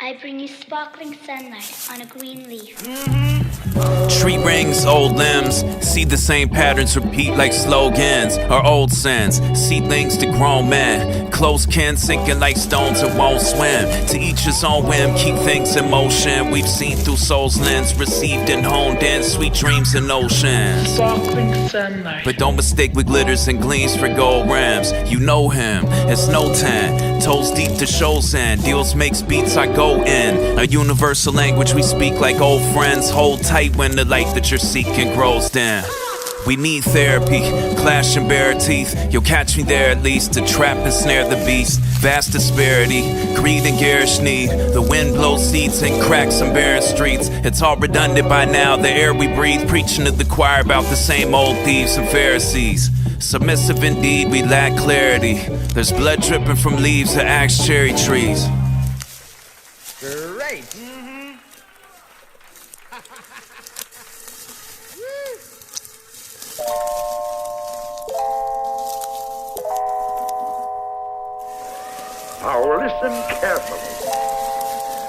I bring you sparkling sunlight on a green leaf. Tree rings, old limbs. See the same patterns repeat like slogans or old sins. Seedlings to grown men. Close kin sinking like stones that won't swim. To each his own whim, keep things in motion. We've seen through soul's lens, received and honed in sweet dreams and oceans. Sparkling sunlight. But don't mistake with glitters and gleams for gold rims. You know him, it's no 10. Toes deep to shows in. Deals makes beats I go in. A universal language we speak like old friends. Hold tight when the light that you're seeking grows dim. We need therapy, clash and bare teeth. You'll catch me there at least to trap and snare the beast. Vast disparity, greed and garish need. The wind blows seeds and cracks some barren streets. It's all redundant by now, the air we breathe. Preaching to the choir about the same old thieves and Pharisees. Submissive indeed, we lack clarity. There's blood dripping from leaves of axe cherry trees. Great. Now listen carefully.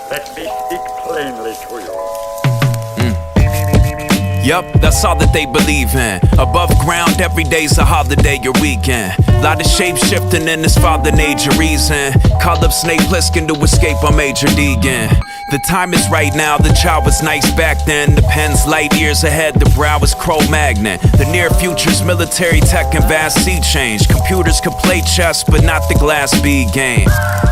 Let me speak plainly to you. Yup, that's all that they believe in. Above ground, every day's a holiday, your weekend. Lot of shape shifting in this father nature reason. Call up Snake Plissken to escape on Major Deegan. The time is right now, the child was nice back then. The pen's light years ahead, the brow is Cro-Magnon. The near future's military tech and vast sea change. Computers can play chess, but not the Glass B game.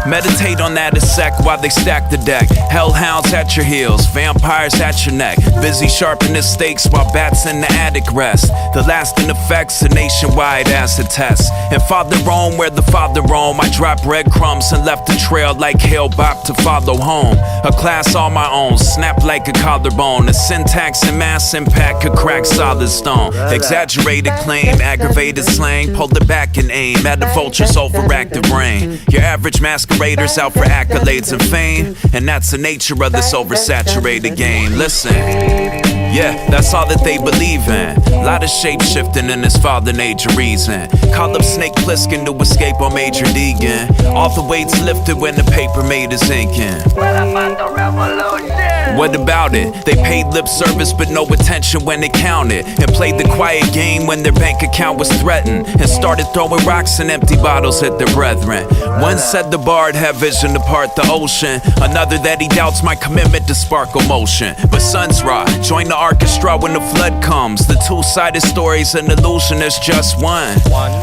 Meditate on that a sec while they stack the deck. Hellhounds at your heels, vampires at your neck. Busy sharpening stakes while bats in the attic rest. The lasting effects, a nationwide acid test. And Father Rome, where the father roam, I dropped breadcrumbs and left a trail like Hail Bop to follow home. A class all my own, snapped like a collarbone. A syntax and mass impact could crack solid stone. Exaggerated claim, aggravated slang, pulled it back and aim at the vulture's overactive brain. Your average masqueraders out for accolades and fame, and that's the nature of this oversaturated game. Listen, yeah, that's all that they believe in. Lot of shape shifting in this father nature reason. Call up Snake Plissken to escape on Major Deegan. All the weights lifted when the paper made his inking. What about the revolution? What about it? They paid lip service but no attention when it counted. And played the quiet game when their bank account was threatened. And started throwing rocks and empty bottles at their brethren. One said the bard had vision to part the ocean. Another that he doubts my commitment to sparkle motion. But Sun's Ra, join the orchestra when the flood comes. The two-sided story's an illusion, there's just one.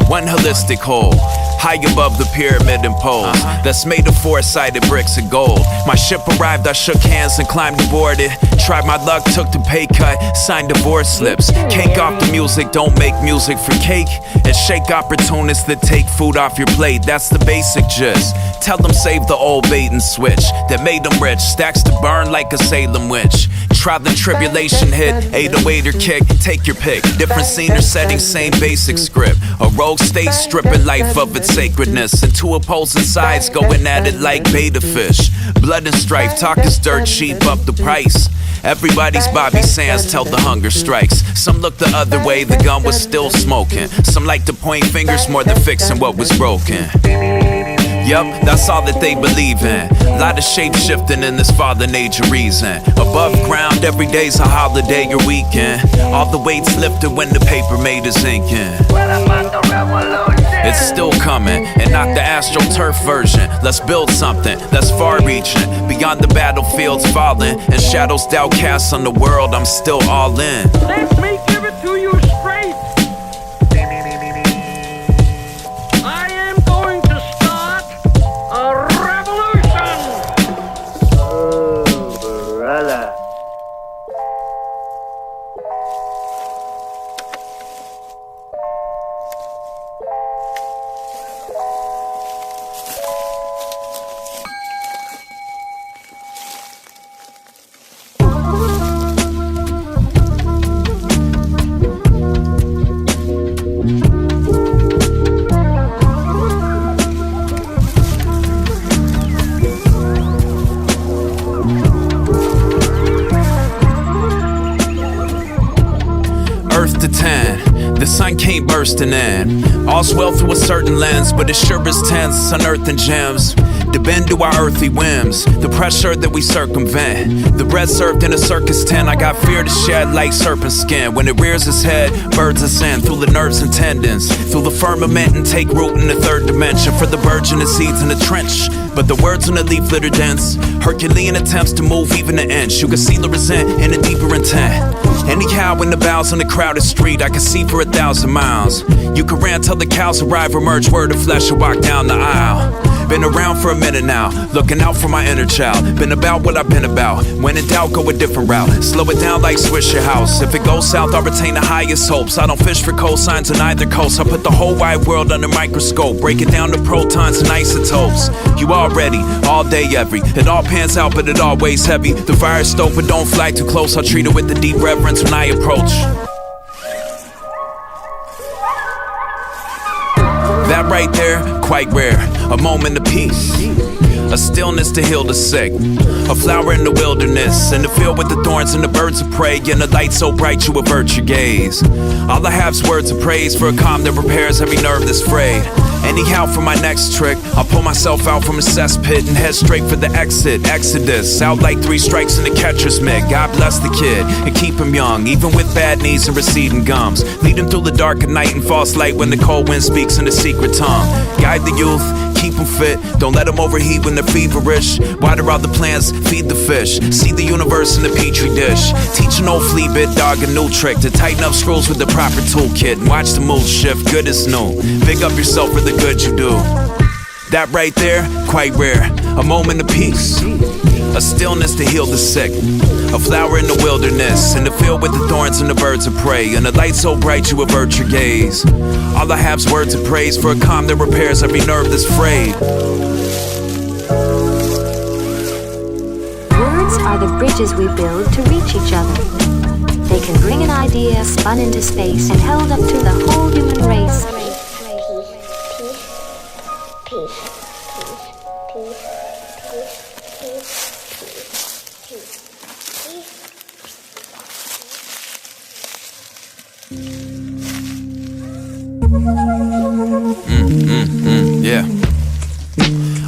One holistic whole, high above the pyramid imposed. That's made of four-sided bricks of gold. My ship arrived, I shook hands and climbed aboard it. Tried my luck, took the pay cut, signed divorce slips. Cake off the music, don't make music for cake. And shake opportunists that take food off your plate, that's the basic gist. Tell them save the old bait and switch that made them rich. Stacks to burn like a Salem witch. Trial and tribulation hit, 808 or kick, take your pick. Different scene or setting, same basic script. A rogue state stripping life of its sacredness. And two opposing sides going at it like beta fish. Blood and strife, talk is dirt cheap, up the price. Everybody's Bobby Sands till the hunger strikes. Some look the other way, the gun was still smoking. Some like to point fingers more than fixing what was broken. Yup, that's all that they believe in. Lot of shape shifting in this father nature reason. Above ground, every day's a holiday, your weekend. All the weights lifted when the paper made his inking. What about the revolution? It's still coming, and not the AstroTurf version. Let's build something that's far-reaching, beyond the battlefield's falling, and shadows doubt cast on the world. I'm still all in. Let me give it to you straight. I am going to start a revolution. Oh, brother. Earth to 10, the sun came bursting in. All's well through a certain lens, but it sure is tense, unearthing gems. to bend to our earthly whims, the pressure that we circumvent. The bread served in a circus tent, I got fear to shed like serpent skin. When it rears its head, birds ascend through the nerves and tendons, through the firmament and take root in the third dimension. For the burgeoning seeds in the trench, but the words on the leaflet are dense. Herculean attempts to move even an inch. You can see the resent in a deeper intent. Anyhow, when the bows on the crowded street, I can see for 1,000 miles. You can rant till the cows arrive, emerge word of flesh, and walk down the aisle. Been around for a minute now, looking out for my inner child. Been about what I've been about. When in doubt, go a different route. Slow it down like Swish your house. If it goes south, I'll retain the highest hopes. I don't fish for cosigns on either coast. I put the whole wide world under microscope. Break it down to protons and isotopes. You already, all day, every. It all pans out, but it all weighs heavy. The fire stove, but don't fly too close. I'll treat it with the deep reverence when I approach. That right there, quite rare. A moment of peace, a stillness to heal the sick, a flower in the wilderness, in the field with the thorns and the birds of prey, and a light so bright you avert your gaze. All I have's words of praise for a calm that repairs every nerve that's frayed. Anyhow, for my next trick, I'll pull myself out from a cesspit and head straight for the exit. Exodus, out like 3 strikes in the catcher's mitt. God bless the kid and keep him young, even with bad knees and receding gums. Lead him through the dark of night and false light when the cold wind speaks in the secret tongue. Guide the youth, keep them fit, don't let them overheat when they're feverish. Water all the plants, feed the fish, see the universe in a petri dish. Teach an old flea bit dog a new trick to tighten up screws with the proper toolkit and watch the mood shift, good as new. Big up yourself for the good you do. That right there, quite rare, a moment of peace, a stillness to heal the sick, a flower in the wilderness, in the field with the thorns and the birds of prey, and a light so bright you avert your gaze. All I have's words of praise for a calm that repairs every nerve that's frayed. Words are the bridges we build to reach each other. They can bring an idea spun into space and held up to the whole human race. Yeah.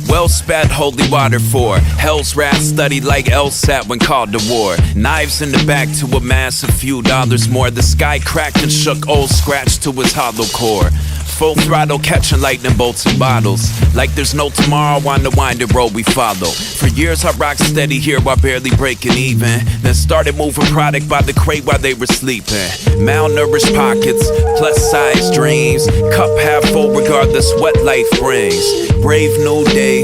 Well spat holy water for hell's wrath, studied like LSAT when called to war. Knives in the back to amass a few dollars more. The sky cracked and shook old Scratch to his hollow core. Full throttle catching lightning bolts and bottles, like there's no tomorrow on the winding road we follow. For years I rocked steady here while barely breaking even, then started moving product by the crate while they were sleeping. Malnourished pockets, plus size dreams, cup half full regardless what life brings. Brave new day,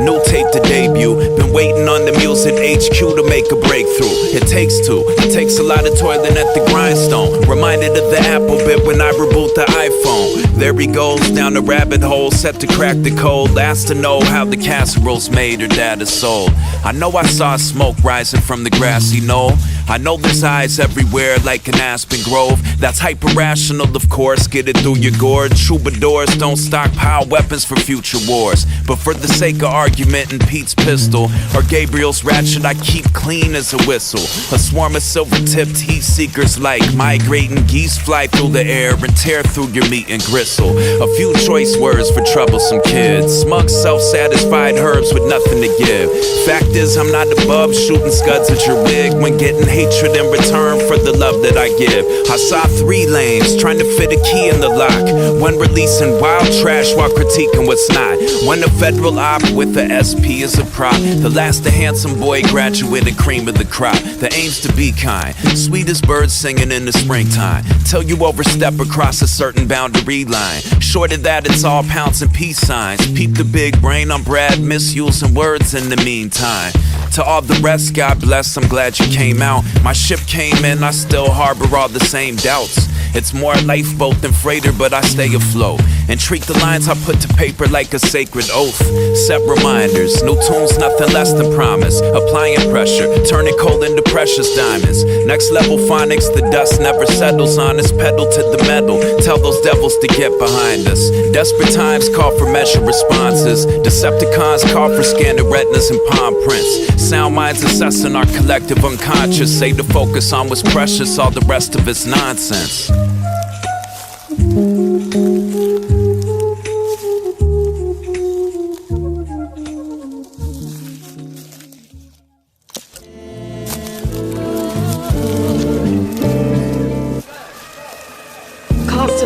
new tape to debut. Been waiting on the music HQ to make a breakthrough. It takes two, it takes a lot of toiling at the grindstone. Reminded of the Apple bit when I reboot the iPhone. There he goes down the rabbit hole, set to crack the code. Last to know how the casserole's made or data sold. I know I saw smoke rising from the grassy knoll. I know there's eyes everywhere like an aspen grove. That's hyper-rational, of course, get it through your gourd. Troubadours don't stockpile weapons for future wars, but for the sake of argument in Pete's pistol or Gabriel's ratchet, I keep clean as a whistle. A swarm of silver-tipped heat seekers like migrating geese fly through the air and tear through your meat and gristle. A few choice words for troublesome kids, smug self-satisfied herbs with nothing to give. Fact is, I'm not above shooting scuds at your wig when getting hatred in return for the love that I give. I saw 3 lanes trying to fit a key in the lock, one releasing wild trash while critiquing what's not. One a federal op with the SP as a prop, the last a handsome boy graduated cream of the crop. The aim's to be kind, sweet as birds singing in the springtime, till you overstep across a certain boundary line. Short of that, it's all pounds and peace signs. Peep the big brain on Brad, misusing words in the meantime. To all the rest, God bless, I'm glad you came out. My ship came in, I still harbor all the same doubts. It's more lifeboat than freighter, but I stay afloat and treat the lines I put to paper like a sacred oath. Set reminders, new tunes, nothing less than promise. Applying pressure, turning coal into precious diamonds. Next level phonics, the dust never settles on us. Pedal to the metal, tell those devils to get behind us. Desperate times call for measured responses. Decepticons call for scanning retinas and palm prints. Sound minds assessing our collective unconscious. Say to focus on what's precious, all the rest of it's nonsense.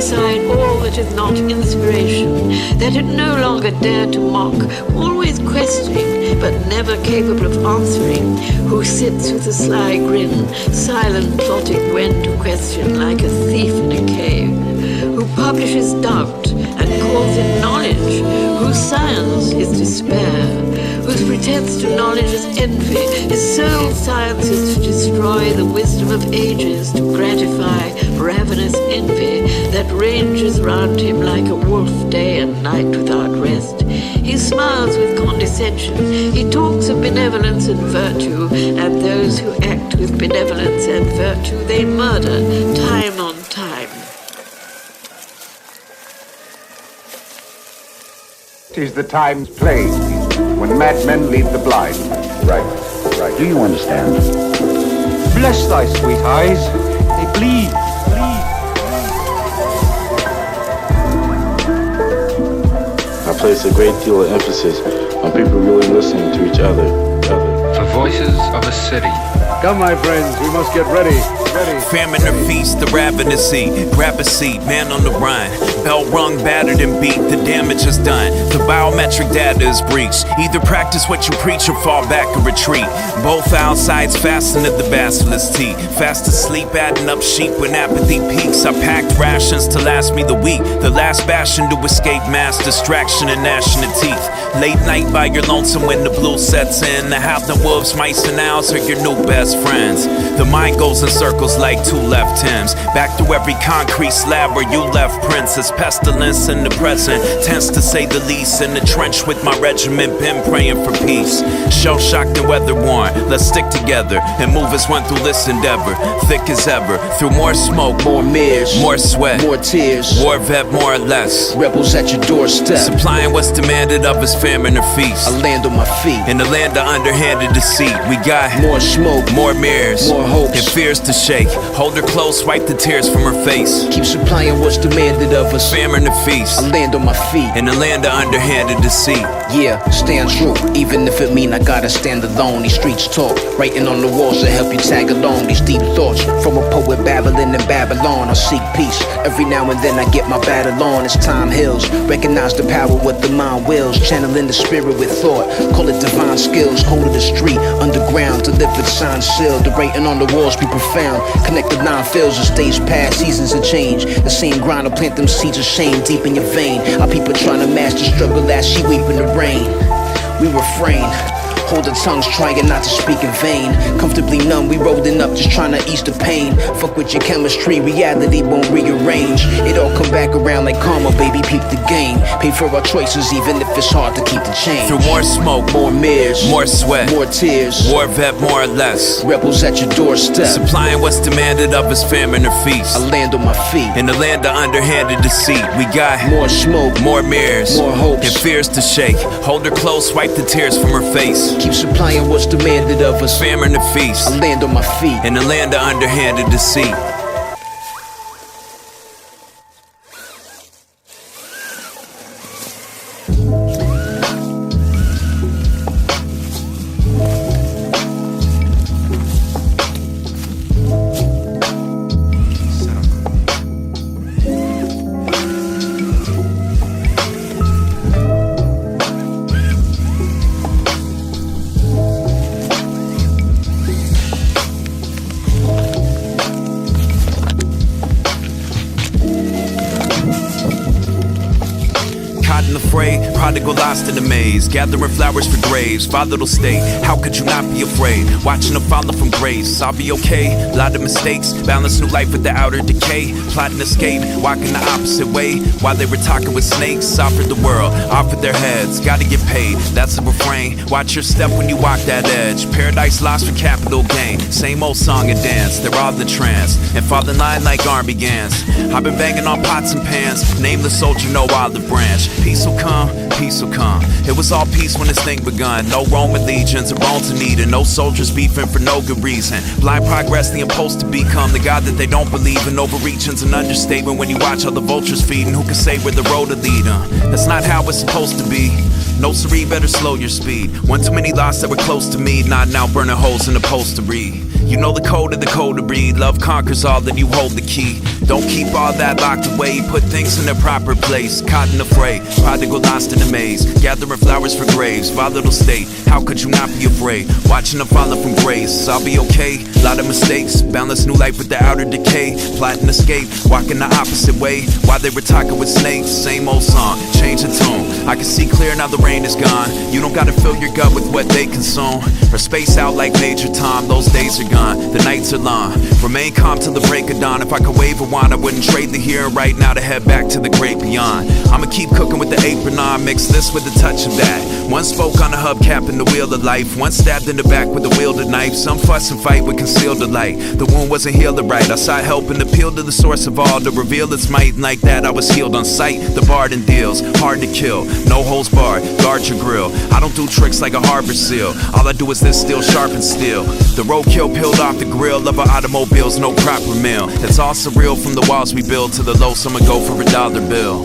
aside all that is not inspiration, that it no longer dare to mock, always questioning, but never capable of answering, who sits with a sly grin, silent plotting when to question like a thief in a cave, who publishes doubt and calls it knowledge, whose science is despair, whose pretense to knowledge is envy, his sole science is to destroy the wisdom of ages, to gratify ravenous envy that ranges round him like a wolf day and night without rest. He smiles with condescension, he talks of benevolence and virtue, and those who act with benevolence and virtue they murder time on time. 'Tis the time's plague, when madmen lead the blind. Right. Do you understand? Bless thy sweet eyes, they bleed. I place a great deal of emphasis on people really listening to each other. The voices of a city. Come, my friends, we must get ready. Famine or feast, the ravenous eat. Grab a seat, man on the run. Bell rung, battered and beat, the damage is done. The biometric data is breached. Either practice what you preach or fall back or retreat. Both outsides fasten at the basilisk teeth. Fast asleep, adding up sheep when apathy peaks. I packed rations to last me the week. The last bastion to escape mass distraction and gnashing of teeth. Late night by your lonesome when the blue sets in. The howling wolves, mice and owls are your new best friends. The mind goes in circles like two left Tims. Back through every concrete slab where you left prints. As pestilence in the present, tense to say the least. In the trench with my regiment, been praying for peace. Shell-shocked and weather-worn, let's stick together and move as one through this endeavor. Thick as ever, through more smoke, more mirrors, more sweat, more tears, war vet more or less. Rebels at your doorstep, supplying what's demanded of us, famine or feast. I land on my feet, in the land of underhanded deceit. We got more smoke, more mirrors, more hopes, and fears to shake. Hold her close, wipe the tears from her face. Keep supplying what's demanded of us, famine or feast. I land on my feet, in the land of underhanded deceit. Yeah, stand true, even if it mean I gotta stand alone. These streets talk, writing on the walls to help you tag along. These deep thoughts from a poet babbling in Babylon. I seek peace, every now and then I get my battle on. As time heals, recognize the power what the mind wills. Channeling the spirit with thought, call it divine skills. Hold of the street, underground, delivered signs sealed. The writing on the walls be profound. Connect the nine fields of stage past, seasons of change. The same grind to plant them seeds of shame deep in your vein. Our people trying to master struggle as she weep in the rain. We refrain, hold our tongues trying not to speak in vain. Comfortably numb, we rolling up just trying to ease the pain. Fuck with your chemistry, reality won't rearrange. It all come back around like karma, baby, peep the game. Pay for our choices even if it's hard to keep the change. Through more smoke, more mirrors, more sweat, more tears, war vet more or less. Rebels at your doorstep, supplying what's demanded of us, famine or feast. I land on my feet, in the land of underhanded deceit. We got more smoke, more mirrors, more hopes, and fears to shake. Hold her close, wipe the tears from her face. Keep supplying what's demanded of us, famine or feast. I land on my feet, in the land of underhanded deceit. In the fray, prodigal lost in the maze, gathering flowers for graves. Father'll stay, how could you not be afraid? Watching them follow from grace, I'll be okay. A lot of mistakes, balance new life with the outer decay. Plotting escape, walking the opposite way. While they were talking with snakes, offered the world, offered their heads. Gotta get paid, that's a refrain. Watch your step when you walk that edge. Paradise lost for capital gain. Same old song and dance, they're all the trance. And fall in line like army gans. I've been banging on pots and pans. Nameless soldier, no olive branch. Peace will come, peace will come. It was all peace when this thing begun. No Roman legions or bones in need, and no soldiers beefing for no good reason. Blind progress, the impulse to become the God that they don't believe in. Overreaching's an understatement when you watch how the vultures feeding. Who can say where the road to lead them? That's not how it's supposed to be. No siree, better slow your speed. One too many lost that were close to me, not now burning holes in the upholstery. You know the code of the code to read. Love conquers all, then you hold the key. Don't keep all that locked away. Put things in their proper place. Caught in the fray, prodigal lost in the maze. Gathering flowers for graves, volatile state. How could you not be afraid? Watching them falling from grace. I'll be okay, lot of mistakes. Balance new life with the outer decay. Plotting escape, walking the opposite way. While they were talking with snakes. Same old song, change the tune. I can see clear now the rain is gone. You don't gotta fill your gut with what they consume. Or space out like Major Tom. Those days are gone, the nights are long. Remain calm till the break of dawn. If I could wave a wand, I wouldn't trade the here and right now to head back to the great beyond. I'ma keep cooking with the apron on. Mix this with a touch of that. One spoke on the hubcap and the wheel of life. One stabbed in the back with a wielded knife. Some fuss and fight with concealed delight. The wound wasn't healed right. I sought help and appealed to the source of all to reveal its might. And like that I was healed on sight. The bard and deals, hard to kill. No holds barred, guard your grill. I don't do tricks like a harbor seal. All I do is this steel sharp and steel. The roadkill peeled off the grill of our automobiles, no proper meal. It's all surreal from the walls we build to the low. Someone go for $1 bill.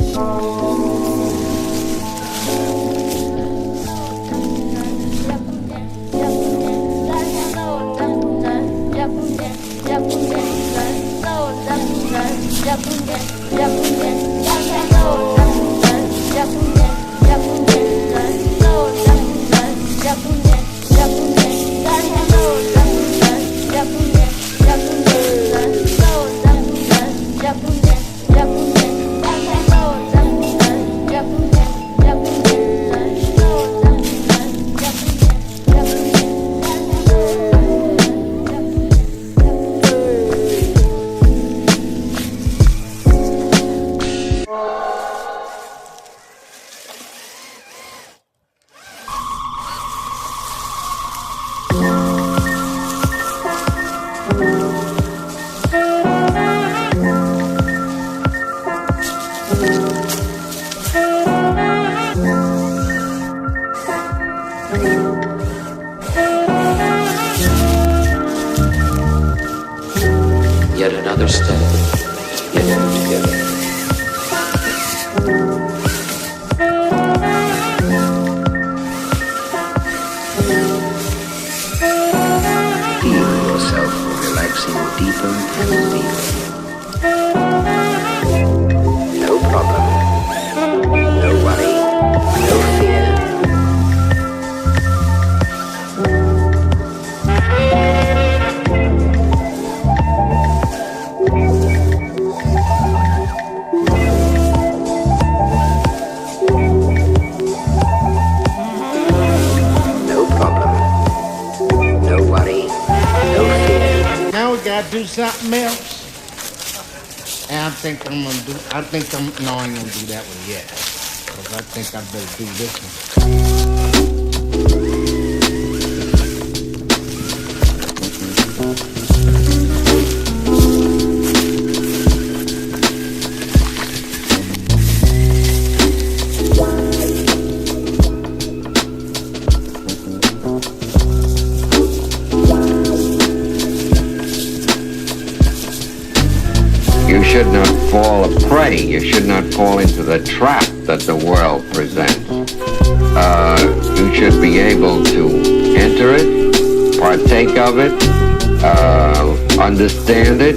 Yet another step, yet two together. Feel yourself relaxing deeper and deeper. No problem, no worry, no fear. Do something else, and I think I'm gonna do. No, I ain't gonna do that one yet, because I think I better do this one. You should not fall a prey. You should not fall into the trap that the world presents. You should be able to enter it, partake of it, understand it,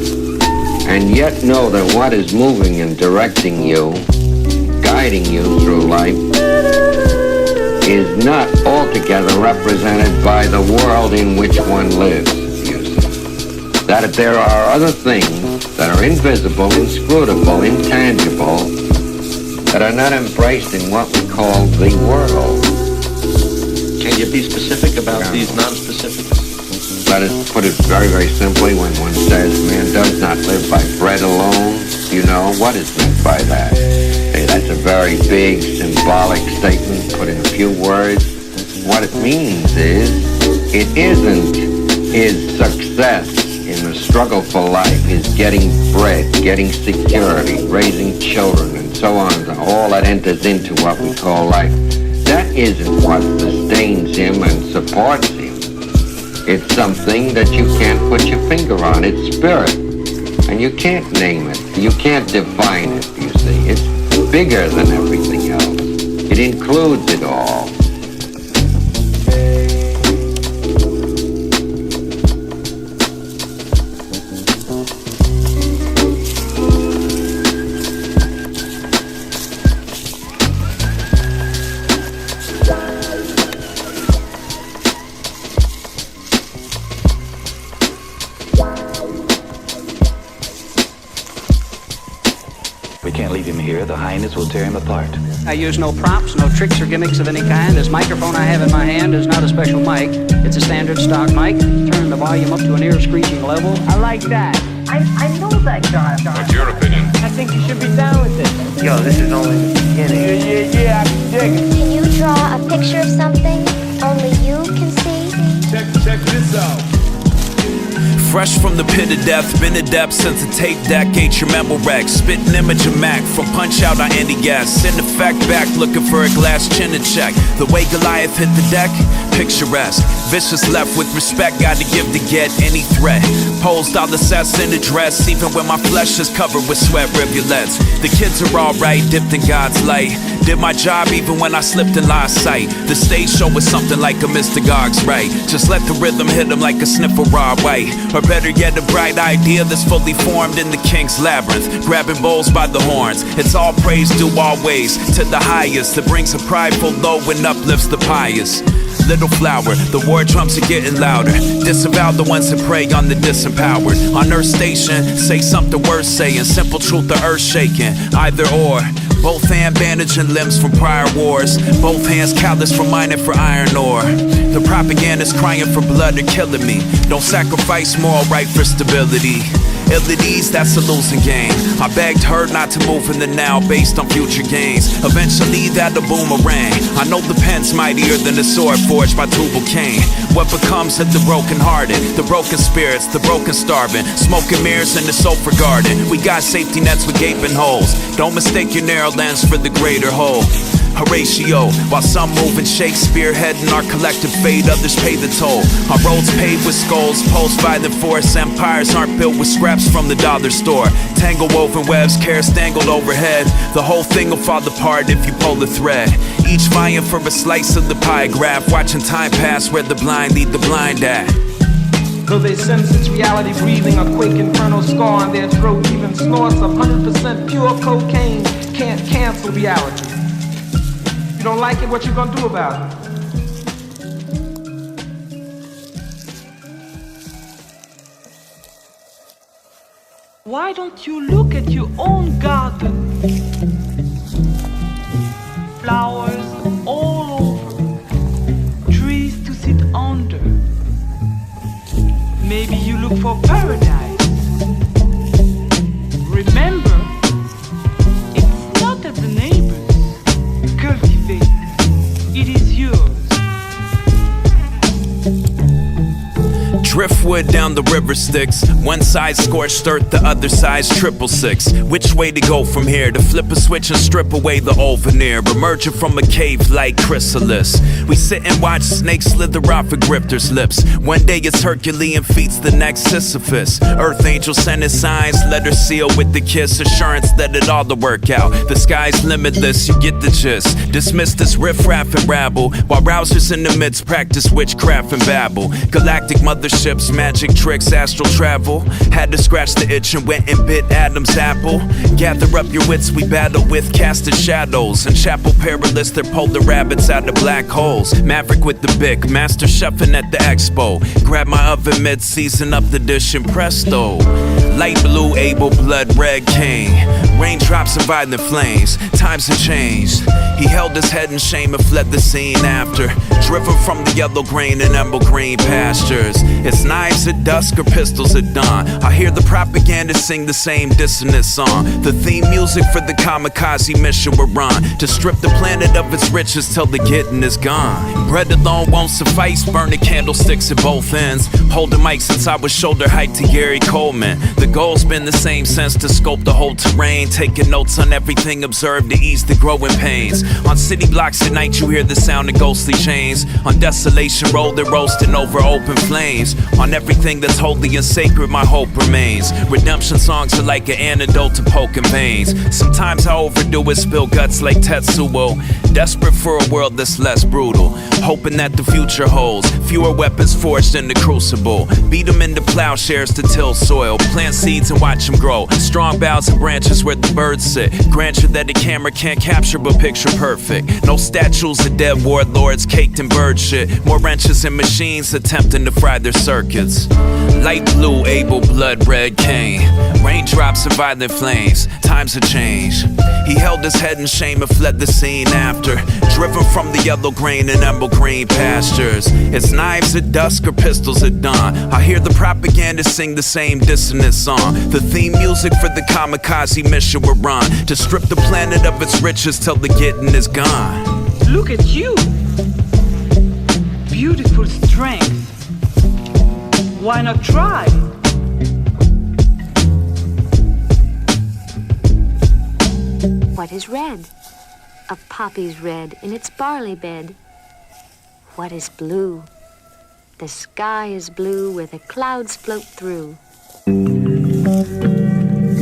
and yet know that what is moving and directing you, guiding you through life, is not altogether represented by the world in which one lives. That if there are other things that are invisible, inscrutable, intangible, that are not embraced in what we call the world. Can you be specific about these non-specifics? Let us put it very, very simply. When one says man does not live by bread alone, you know what is meant by that. Hey, that's a very big, symbolic statement put in a few words. What it means is, it isn't his success in the struggle for life, is getting bread, getting security, raising children, and so on, and all that enters into what we call life. That isn't what sustains him and supports him. It's something that you can't put your finger on. It's spirit. And you can't name it. You can't define it, you see. It's bigger than everything else. It includes it all. We can't leave him here. The hyenas will tear him apart. I use no props, no tricks or gimmicks of any kind. This microphone I have in my hand is not a special mic. It's a standard stock mic. Turn the volume up to an ear-screeching level. I like that. I know that guy. What's your opinion? I think you should be down with it. Yo, this is only the beginning. Yeah, I can dig it. Can you draw a picture of something only you can see? Check this out. Fresh from the pit of death, been adept since the tape deck, ate your memo wreck. Spit an image of Mac, from punch out on any guess. In effect, back looking for a glass chin to check. The way Goliath hit the deck, picturesque. Vicious left with respect, got to give to get any threat. Posed all assess in the dress, even when my flesh is covered with sweat rivulets. The kids are alright, dipped in God's light. Did my job even when I slipped and lost sight. The stage show was something like a Mr. Gog's right. Just let the rhythm hit him like a sniff of raw white. Or better yet, a bright idea that's fully formed in the king's labyrinth. Grabbing bulls by the horns. It's all praise due always to the highest. That brings a prideful low and uplifts the pious. Little flower, the war drums are getting louder. Disavow the ones that prey on the disempowered. On Earth Station, say something worth saying. Simple truth, the earth shaking. Either or. Both hand bandaging limbs from prior wars. Both hands callous from mining for iron ore. The propaganda's crying for blood, they're killing me. Don't sacrifice moral right for stability. Ill at ease, that's a losing game. I begged her not to move in the now based on future gains. Eventually that'll boomerang. I know the pen's mightier than the sword forged by Tubal Cain. What becomes of the broken hearted, the broken spirits, the broken starving, smoke and mirrors in the sulfur garden. We got safety nets with gaping holes. Don't mistake your narrow lens for the greater whole. Horatio, while some move in Shakespeare, heading our collective fate, others pay the toll. Our roads paved with skulls, post-violent force. Empires aren't built with scraps from the dollar store. Tangle woven webs, cares dangled overhead. The whole thing will fall apart if you pull the thread. Each vying for a slice of the pie graph, watching time pass where the blind lead the blind at. Though they sense its reality, breathing a quick infernal scar on their throat, even snorts of 100% pure cocaine can't cancel reality. You don't like it, what you gonna do about it? Why don't you look at your own garden? Flowers all over, trees to sit under. Maybe you look for paradise. Remember, it's not at the neighbors. Cultivate. It is yours. Driftwood down the river Styx. One side scorched earth, the other side's 666. Which way to go from here? To flip a switch and strip away the old veneer. Emerging from a cave like chrysalis. We sit and watch snakes slither off a grifter's lips. One day it's Herculean feats, the next Sisyphus. Earth angel sending signs, let her seal with the kiss. Assurance that it all will work out. The sky's limitless, you get the gist. Dismiss this riff-raff and rabble, while rousers in the midst practice witchcraft and babble. Galactic motherships, magic tricks, astral travel. Had to scratch the itch and went and bit Adam's apple. Gather up your wits, we battle with casted shadows. And chapel perilous, they're polar rabbits out of black holes. Maverick with the Bic, master chefing at the expo. Grab my oven mid, season up the dish and presto. Light blue, Abel, blood red Cain. Raindrops and violent flames, times have changed. He held his head in shame and fled the scene after. Driven from the yellow grain and emerald green pastures. It's knives at dusk or pistols at dawn. I hear the propaganda sing the same dissonant song. The theme music for the kamikaze mission we're on. To strip the planet of its riches till the getting is gone. Bread alone won't suffice, burning candlesticks at both ends. Holding mic since I was shoulder height to Gary Coleman. The goal's been the same since to scope the whole terrain. Taking notes on everything observed to ease the growing pains. On city blocks at night you hear the sound of ghostly chains. On Desolation Road they're roasting over open flames. On everything that's holy and sacred, my hope remains. Redemption songs are like an antidote to poking veins. Sometimes I overdo it, spill guts like Tetsuo. Desperate for a world that's less brutal, hoping that the future holds fewer weapons forged in the crucible. Beat them into plowshares to till soil, plant seeds and watch them grow. Strong boughs and branches where the birds sit. Grant you that a camera can't capture but picture perfect. No statues of dead warlords caked in bird shit. More wrenches and machines attempting to fry their circuits. Light blue, able blood red Cain. Raindrops and violent flames. Times have changed. He held his head in shame and fled the scene after, driven from the yellow grain and emerald green pastures. It's knives at dusk or pistols at dawn. I hear the propaganda sing the same dissonant song. The theme music for the kamikaze mission we're on, to strip the planet of its riches till the getting is gone. Look at you. Beautiful strength. Why not try? What is red? A poppy's red in its barley bed. What is blue? The sky is blue where the clouds float through.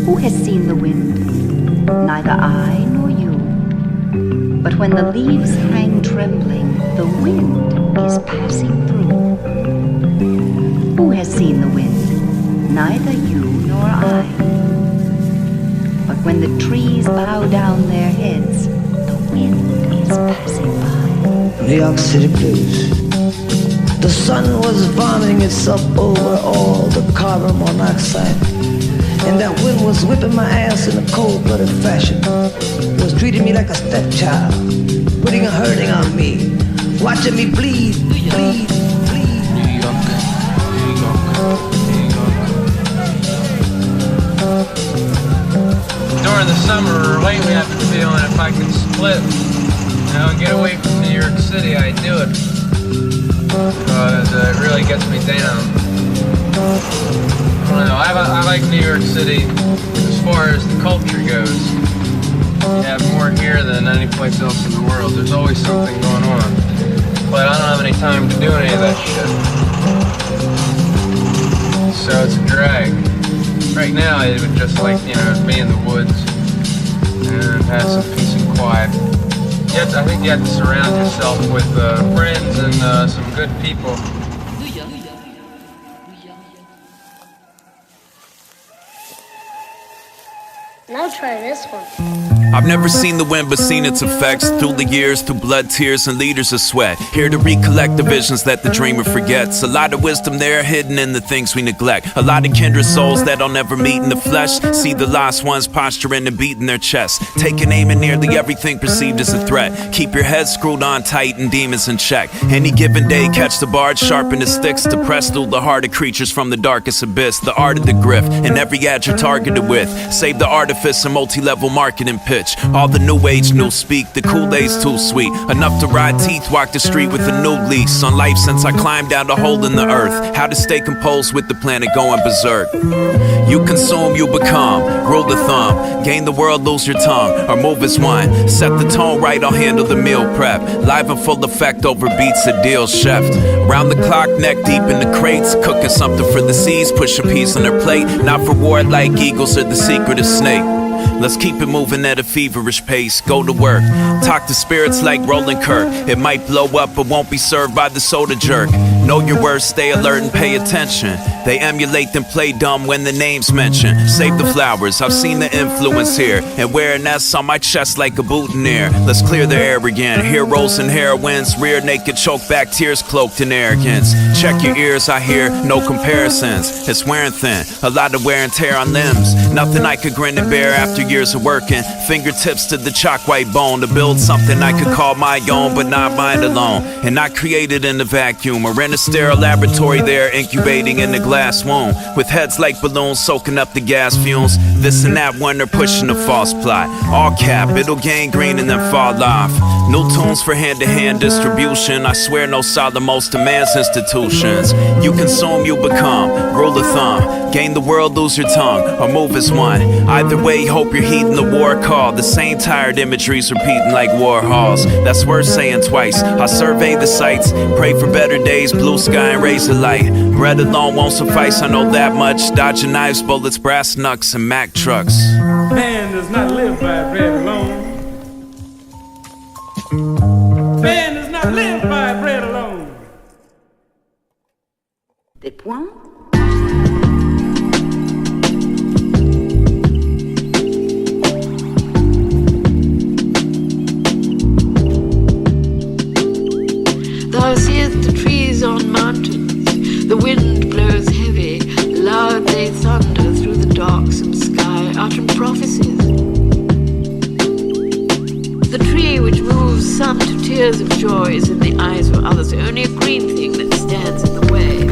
Who has seen the wind? Neither I nor you. But when the leaves hang trembling, the wind is passing through. Who has seen the wind? Neither you nor I. But when the trees bow down their heads, the wind is passing by. New York City blues. The sun was vomiting itself over all the carbon monoxide. And that wind was whipping my ass in a cold-blooded fashion. It was treating me like a stepchild, putting a hurting on me, watching me bleed, bleed, bleed. New York, New York, New York. During the summer, lately I've been feeling if I could split, and get away from New York City, I'd do it. Because it really gets me down. I don't know, I like New York City as far as the culture goes. You have more here than any place else in the world. There's always something going on. But I don't have any time to do any of that shit. So it's a drag. Right now I would just like, be in the woods and have some peace and quiet. I think you have to surround yourself with friends and some good people. Now try this one. I've never seen the wind but seen its effects through the years, through blood, tears, and liters of sweat. Here to recollect the visions that the dreamer forgets. A lot of wisdom there hidden in the things we neglect. A lot of kindred souls that I'll never meet in the flesh. See the lost ones posturing and beating their chests. Taking aim at nearly everything perceived as a threat. Keep your head screwed on tight and demons in check. Any given day catch the barge, sharpen the sticks to press through the heart of creatures from the darkest abyss. The art of the grift and every ad you're targeted with. Save the artifice and multi-level marketing pitch. All the new age, new speak, the Kool-Aid's too sweet. Enough to ride teeth, walk the street with a new lease on life since I climbed out a hole in the earth. How to stay composed with the planet going berserk. You consume, you become. Rule the thumb. Gain the world, lose your tongue. Or move as one. Set the tone right, I'll handle the meal prep. Live in full effect over beats of deal chef. Round the clock, neck deep in the crates. Cooking something for the seas, push a piece on their plate. Not for war like eagles or the secret of snake. Let's keep it moving at a feverish pace. Go to work, talk to spirits like Roland Kirk. It might blow up but won't be served by the soda jerk. Know your words, stay alert and pay attention. They emulate then play dumb when the name's mentioned. Save the flowers, I've seen the influence here. And wearing S on my chest like a boutonniere. Let's clear the air again. Heroes and heroines, rear naked, choke back tears cloaked in arrogance. Check your ears, I hear no comparisons. It's wearing thin, a lot of wear and tear on limbs. Nothing I could grin and bear after years of working. Fingertips to the chalk white bone to build something I could call my own, but not mine alone. And not created in a vacuum or in a sterile laboratory there, incubating in the glass womb. With heads like balloons soaking up the gas fumes. This and that one, they're pushing a false plot. All cap, it'll gain green and then fall off. New tunes for hand-to-hand distribution. I swear no solid most demands institutions. You consume, you become. Rule of thumb. Gain the world, lose your tongue, or move as one. Either way, hope you're heeding the war call. The same tired imagery's repeating like war halls. That's worth saying twice. I survey the sights, pray for better days, blue sky and raise the light. Bread alone won't suffice, I know that much. Dodging knives, bullets, brass knucks, and Mack trucks. Man does not live by bread alone. Man does not live by bread alone. Des points. Thou seest the trees on mountains, the wind blows heavy, loud they thunder through the darksome sky, uttering prophecies. The tree which moves some to tears of joy is in the eyes of others only a green thing that stands in the way.